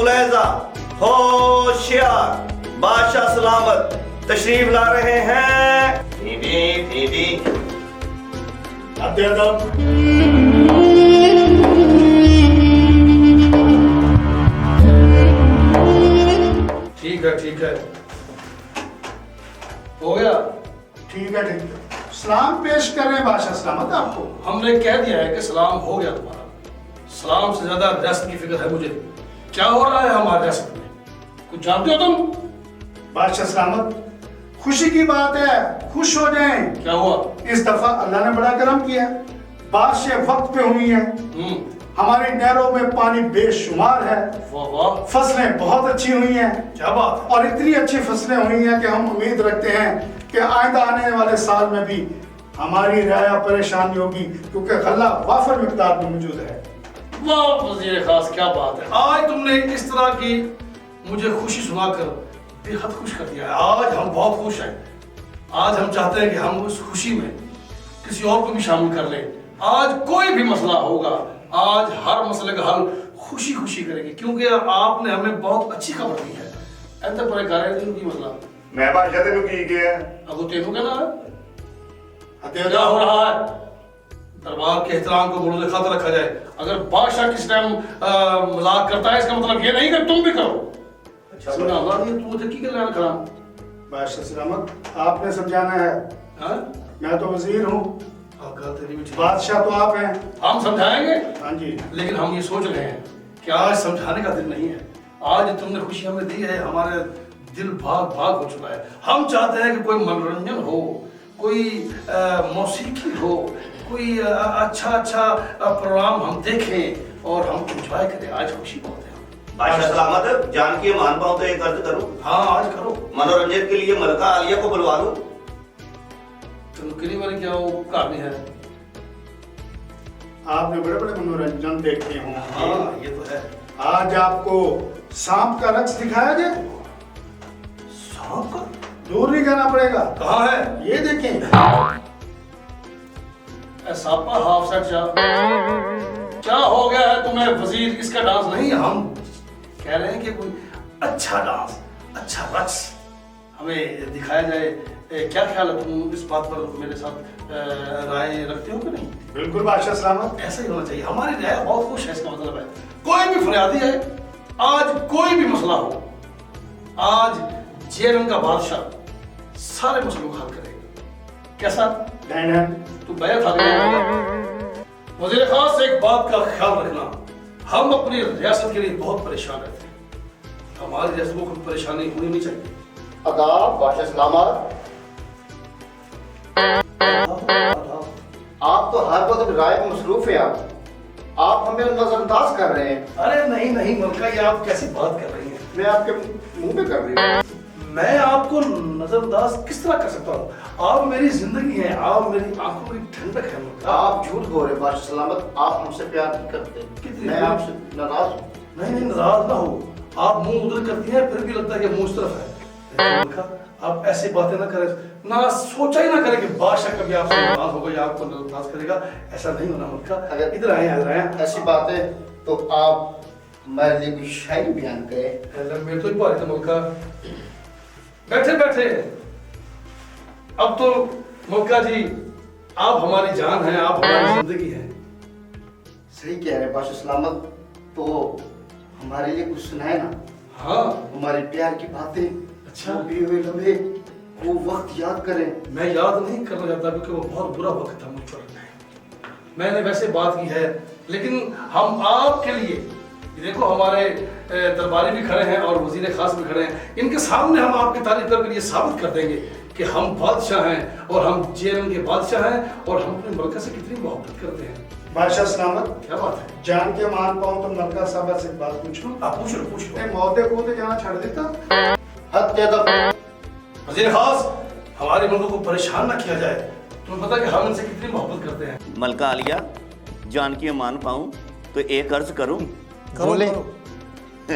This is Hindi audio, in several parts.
लहजा होशियार बादशाह सलामत तशरीफ ला रहे हैं। दीदी दीदी ठीक है हो गया। ठीक है सलाम पेश करें बादशाह सलामत आपको। हमने कह दिया है कि सलाम हो गया तुम्हारा। सलाम से ज्यादा रियासत की फिक्र है मुझे। क्या हो रहा है हमारे रियासत में, कुछ जानते हो तुम? बादशाह सलामत खुशी की बात है, खुश हो जाएं। क्या हुआ? इस दफा अल्लाह ने बड़ा करम किया, बारिशें वक्त पे हुई हैं। हमारी नहरों में पानी बेशुमार है। वाह वाह, फसलें बहुत अच्छी हुई हैं। क्या बात। और इतनी अच्छी फसलें हुई हैं कि हम उम्मीद रखते हैं कि आइंदा आने वाले साल में भी हमारी रियाया परेशान होगी, क्योंकि गल्ला वाफर मिकदार में मौजूद है। वाह वज़ीर खास, क्या बात है। आज तुमने इस तरह की मुझे खुशी सुनाकर बेहद खुश कर दिया है। आज हम बहुत खुश हैं। आज हम चाहते हैं कि हम उस खुशी में किसी और को भी शामिल कर लें। आज कोई भी मसला होगा, आज हर मसले का हल खुशी खुशी करेंगे, क्योंकि आपने हमें बहुत अच्छी खबर दी है। ऐसे पर की मसला मैं बादशाह तेनू की गया अब तेनू कहना है क्या हो रहा है। दरबार के एहतराम को बुलंद खातर रखा जाए। अगर बादशाह किस टाइम मजाक करता है, इसका मतलब ये नहीं कि तुम भी करो। अच्छा सुना अल्लाह ने तू की कर लेना खड़ा। बादशाह सलामत आपने समझाना है। हां मैं तो वजीर हूँ, तेरी भी ठीक। बादशाह तो आप हैं। हम समझाएंगे। हाँ जी, लेकिन हम ये सोच रहे हैं कि आज समझाने का दिन नहीं है। आज तुमने खुशी हमें दी है, हमारे दिल भाग भाग हो चुका है। हम चाहते हैं कि कोई मनोरंजन हो, कोई मौसीकी हो, कोई अच्छा प्रोग्राम हम देखें और हम एंजॉय करें। आज खुशी बहुत है। बादशाह सलामत जान के मान पाऊं तो एक अर्ज करूं। हाँ आज करो। मनोरंजन के लिए मलका आलिया को बुलवा लूं। चुनकरी वाली क्या वो कहानी है? आपने बड़े बड़े मनोरंजन देखे होंगे। हाँ ये तो है। आज आपको सांप का रक्स दिखाया जाए। सांप का? दूर नहीं जाना पड़ेगा। कहाँ है? ये देखें। सांपा हाफ सेट क्या हो गया है तुम्हें वजीर? इसका डांस नहीं, हम कह रहे हैं कि कोई अच्छा डांस, अच्छा रक्स हमें दिखाया जाए। क्या ख्याल है, तुम इस बात पर मेरे साथ राय रखते हो कि नहीं? बिल्कुल बादशाह सलामत, ऐसा ही होना चाहिए। हमारी राय बहुत खुश है, इसका मतलब है कोई भी फरियादी है, आज कोई भी मसला हो, आज जेरन का बादशाह सारे मसलों का हल करेगा। कैसा? तू बैठ आ गया। वज़ीर खास एक बात का ख्याल रखना, हम अपनी रियासत के लिए बहुत परेशान रहते हैं। हमारी रियासत को कोई परेशानी होनी नहीं चाहिए। आदाब बादशाह सलामत। आप तो हर वक्त राय में मसरूफ हैं। आप हमें नजरअंदाज कर रहे हैं। अरे नहीं नहीं मलका, ये आप कैसी बात कर रही हैं? मैं आपके मुंह पे कर रही हूँ। मैं आपको नजरअंदाज किस तरह कर सकता हूँ? आप मेरी जिंदगी हैं, आप मेरी आंखों की ठंडक है मलका। आप झूठ बोल रहे हैं बादशाह सलामत। आप हमसे प्यार नहीं करते। कितनी मैं बार? आपसे नाराज हूँ। नहीं नहीं नाराज ना हो। आप मुंह उधर करती हैं, फिर भी लगता है कि मुंह इस तरफ है। मलका आप ऐसी बातें ना करें, ना सोचा ही ना करें कि बादशाह कभी आपसे नाराज होगा या आपको नजरअंदाज करेगा। ऐसा नहीं होना मलका। अगर इधर आए, इधर आए। ऐसी बातें तो आप हमारे लिए कोई शायरी बयान करें। मेरे तो ही पारे थे मलका। बैठे बैठे। अब तो मलका जी आप हमारी जान हैं, आप हमारी जिंदगी हैं। सही कह रहे हैं बादशाह सलामत। तो हमारे लिए कुछ सुनाए ना। हाँ हमारे प्यार की बातें, अच्छा। वो भी हुए लम्हे, वो वक्त याद करें। मैं याद नहीं करना चाहता क्योंकि वो बहुत बुरा वक्त था मुझ पर। मैंने वैसे बात की है, लेकिन हम आपके लिए देखो, हमारे दरबारी भी खड़े हैं और वजीर खास भी खड़े हैं। इनके सामने हम आपकी तारीफ करके ये साबित कर देंगे कि हम बादशाह हैं और हम जेरन के बादशाह हैं और हम अपने मलका से कितनी मोहब्बत करते हैं। बादशाह सलामत, क्या बात है? जान के मान पाऊं तो मलका साहब से एक बात पूछूं। आप पूछ लो, पूछ लो। मौते कूदे जाना छोड़ देता। वजीर खास, हमारे मुल्क को परेशान ना किया जाए। तुम्हें पता है कि हम इनसे कितनी मोहब्बत करते हैं। मलका आलिया जान के मान पाऊं तो एक अर्ज करूं। बोले।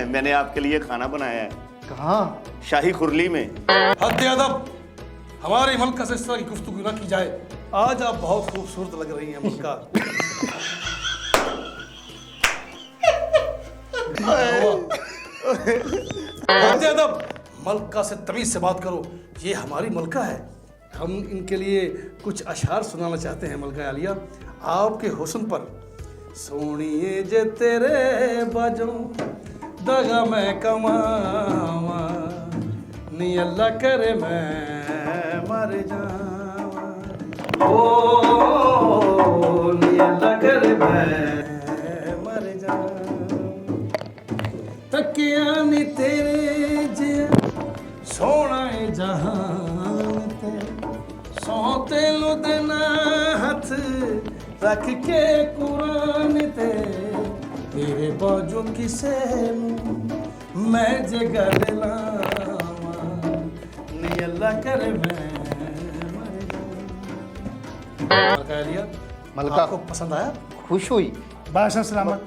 मैंने आपके लिए खाना बनाया है। कहाँ? शाही खुरली में। हद अदब, हमारे मलका से इस तरह की गुफ्तगू ना की जाए। आज आप बहुत खूबसूरत लग रही हैं मलका। हद अदब, मलका से तमीज से बात करो। ये हमारी मलका है, हम इनके लिए कुछ अशार सुनाना चाहते हैं। मलका आलिया, आपके हुस्न पर सोनिए जे तेरे बाजों दगा मैं कमावा, नी अल्लाह करे मैं मर जावा, ओ नी अल्लाह करे मैं मर जावा, तकिया नी तेरे जे सोना है जहान ते, सोते लुदना हथ रख के कुरान ते, तेरे बाजू किसे मैं जे गल लावा, नी अल्लाह करे मैं मर जाऊं। लिया मलका आपको पसंद आया? खुश हुई। बादशाह सलामत,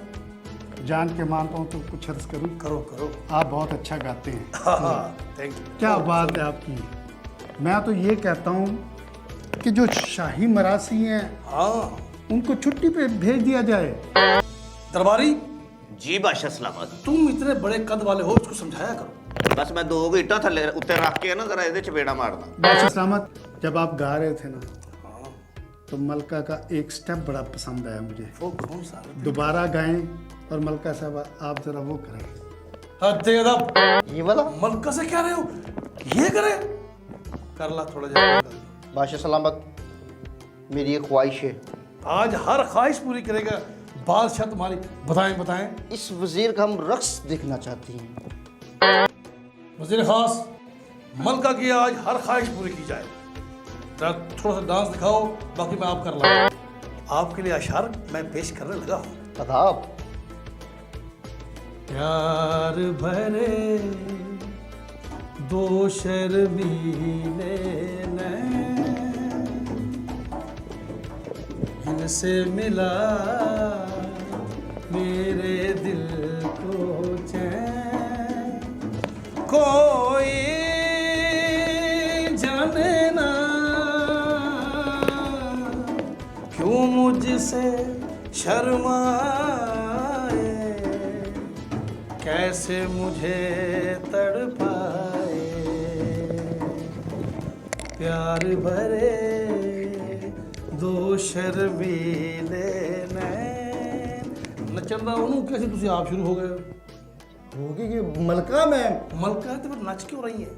जान के मानता हूँ तो कुछ अर्ज करूँ। करो करो। आप बहुत अच्छा गाते हैं। हाँ, थैंक यू। क्या बात है आपकी। मैं तो ये कहता हूँ कि जो शाही मरासी हैं हाँ, उनको छुट्टी पे भेज दिया जाए। दरबारी जी बादशाह सलामत। तुम इतने बड़े कद वाले हो, इसको समझाया करो। बस मैं दो ईटा थले उत्ते रख के ना जरा ਇਹਦੇ ਚਪੇੜਾ मारना। बादशाह सलामत, जब आप गा रहे थे ना तो मलका का एक स्टेप बड़ा पसंद आया मुझे। वो कौन सा? दोबारा गाएं और मलका साहब आप जरा वो करें। हद अदब, ये वाला मलका से क्या रहे हो? ये करे कर ला थोड़ा ज्यादा। बादशाह सलामत, मेरी एक ख्वाहिश है। आज हर ख्वाहिश पूरी करेगा बादशाह तुम्हारी। बताएं बताएं। इस वजीर का हम रक्स देखना चाहते हैं। वजीर खास, मलका की आज हर ख्वाहिश पूरी की जाए। जरा थोड़ा सा डांस दिखाओ, बाकी मैं आप कर लाऊंगा। आपके लिए अशार मैं पेश करने लगा हूँ। अदाब। प्यार भरे दो शर्मीले नैन, इनसे मिला मेरे दिल को चैन, कोई जाने ना क्यों मुझसे शर्माए, कैसे मुझे तड़पाए, प्यार भरे दो शर्मीले नैन। नचन रहा हूँ कैसे तुझे आप शुरू हो गए हो? होगी कि मलका में मलका है तो फिर नच क्यों रही है?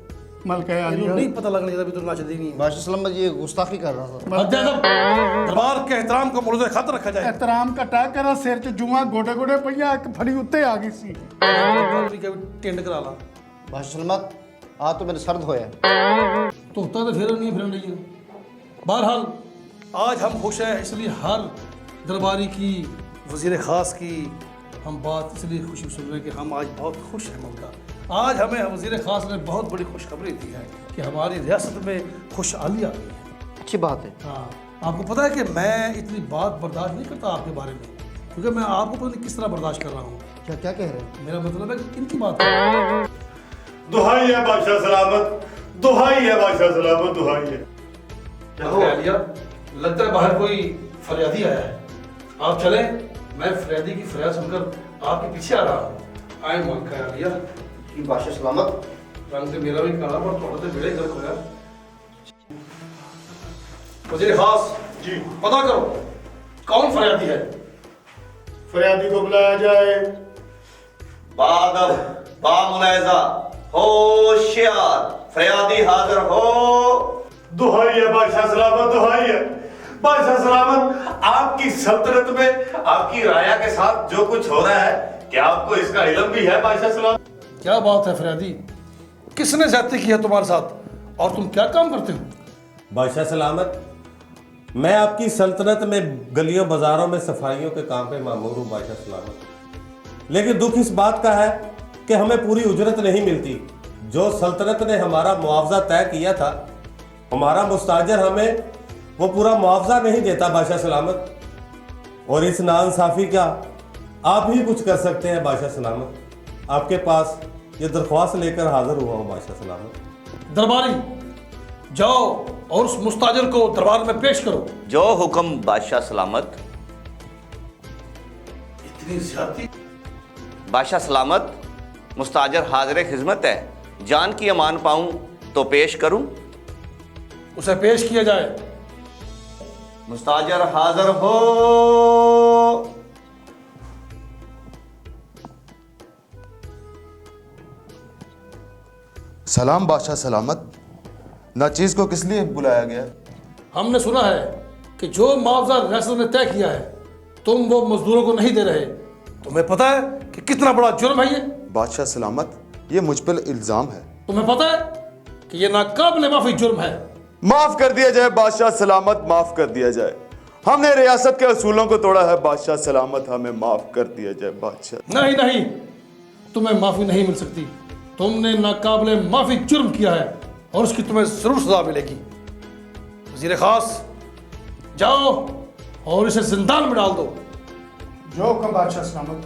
मलका इन्हें आलिया, नहीं पता लगने का भी तो नच दी नहीं है। बादशाह सलामत, ये गुस्ताखी कर रहा था। दरबार के एहतराम का मुर्दे खत रखा जाए। एहतराम घटा करा सिर च जुआ गोडे गोडे पईया एक फड़ी उत्ते आ गई सी। टेंड करा ला बादशाह सलामत, आज तो मेरे सर्द होया। तोता तो फिर नहीं फिर नहीं। बहरहाल आज हम खुश हैं, इसलिए हर दरबारी की, वजीर ख़ास की हम बात इसलिए खुशी सुन रहे हैं कि हम आज बहुत खुश हैं। मलका, आज हमें वजीर ख़ास ने बहुत बड़ी खुशखबरी दी है कि हमारी रियासत में खुशहाली आ गई है। अच्छी बात है। हाँ, आपको पता है कि मैं इतनी बात बर्दाश्त नहीं करता आपके बारे में, क्योंकि मैं आपको पता नहीं किस तरह बर्दाश्त कर रहा हूँ। क्या क्या कह रहे हैं? मेरा मतलब है कि इनकी बात है। दुहाई है बादशाह सलामत, दुहाई है बादशाह सलामत, दुहाई है। क्या हो आलिया? लगता है बाहर कोई फरियादी आया है। आप चलें, मैं फरियादी की फरियाद सुनकर आपके पीछे आ रहा हूँ। आए मलका आलिया, कि बादशाह सलामत, रंग तो मेरा भी काला पर थोड़ा सा भिड़े गर्क होया। वजीर खास जी पता करो कौन फरियादी है। फरियादी को बुलाया जाए। बादल बामुलाजा होशियार, फरियादी हाजिर हो। दुहाई है बादशाह सलामत, दुहाई है बादशाह सलामत। आपकी सल्तनत में आपकी राया के साथ जो कुछ हो रहा है, क्या आपको इसका इल्म भी है बादशाह सलामत? क्या बात है फरियादी, किसने ज्यादती की है तुम्हारे साथ और तुम क्या काम करते हो? बादशाह सलामत, मैं आपकी सल्तनत में गलियों बाजारों में सफाइयों के काम पे मामूर हूँ बादशाह सलामत। लेकिन दुख इस बात का है कि हमें पूरी उजरत नहीं मिलती। जो सल्तनत ने हमारा मुआवजा तय किया था, हमारा मुस्ताजर हमें वो पूरा मुआवजा नहीं देता बादशाह सलामत। और इस नाइंसाफी का आप ही कुछ कर सकते हैं बादशाह सलामत। आपके पास ये दरख्वास्त लेकर हाजिर हुआ हूँ बादशाह सलामत। दरबारी जाओ और उस मुस्ताजर को दरबार में पेश करो। जो हुक्म बादशाह सलामत। इतनी ज्यादती? बादशाह सलामत, मुस्ताजर हाजिर खिदमत है, जान की अमान पाऊं तो पेश करूं। उसे पेश किया जाए। मुस्ताजर हाजिर हो। सलाम बादशाह सलामत। नाचीज को किस लिए बुलाया गया? हमने सुना है कि जो मुआवजा रियासत ने तय किया है तुम वो मजदूरों को नहीं दे रहे। तुम्हें पता है कि कितना बड़ा जुर्म है ये? बादशाह सलामत, ये मुझ पर इल्जाम है। तुम्हें पता है कि ये नाकाबिल माफी जुर्म है? माफ कर दिया जाए बादशाह सलामत, माफ कर दिया जाए। हमने रियासत के असूलों को तोड़ा है बादशाह सलामत, हमें माफ कर दिया जाए बादशाह। नहीं नहीं, तुम्हें माफी नहीं मिल सकती। तुमने नाकाबिल माफी जुर्म किया है और उसकी तुम्हें जरूर सजा मिलेगी। वजीर खास, जाओ और इसे जिंदान में डाल दो। जो हुक्म बादशाह सलामत।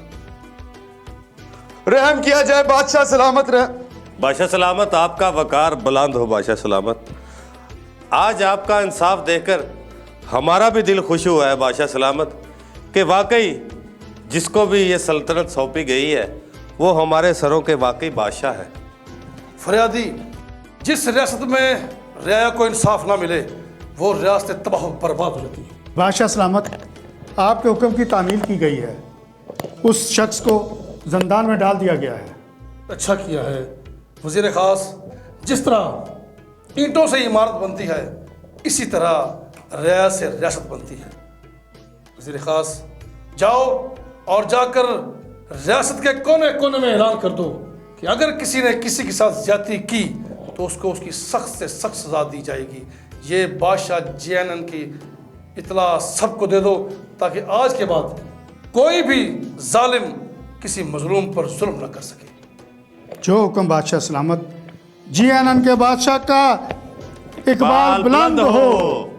रहम किया जाए बादशाह सलामत। बादशाह सलामत, आपका वकार बुलंद हो बादशाह सलामत। आज आपका इंसाफ देखकर हमारा भी दिल खुश हुआ है बादशाह सलामत कि वाकई जिसको भी ये सल्तनत सौंपी गई है वो हमारे सरों के वाकई बादशाह है। फरियादी, जिस रियासत में रियाया को इंसाफ ना मिले वो रियासत तबाह बर्बाद हो जाती है। बादशाह सलामत, आपके हुक्म की तामील की गई है। उस शख्स को जंदान में डाल दिया गया है। अच्छा किया है वजीर खास। जिस तरह ईंटों से इमारत बनती है इसी तरह रियाया से रियासत बनती है। वजीर खास, जाओ और जाकर रियासत के कोने कोने में ऐलान कर दो कि अगर किसी ने किसी के साथ ज्यादती की तो उसको उसकी सख्त से सख्त सजा दी जाएगी। ये बादशाह JNN की इतला सबको दे दो ताकि आज के बाद कोई भी जालिम किसी मजलूम पर जुल्म न कर सके। जो हुक्म बादशाह सलामत। JNN के बादशाह का इकबाल बुलंद हो।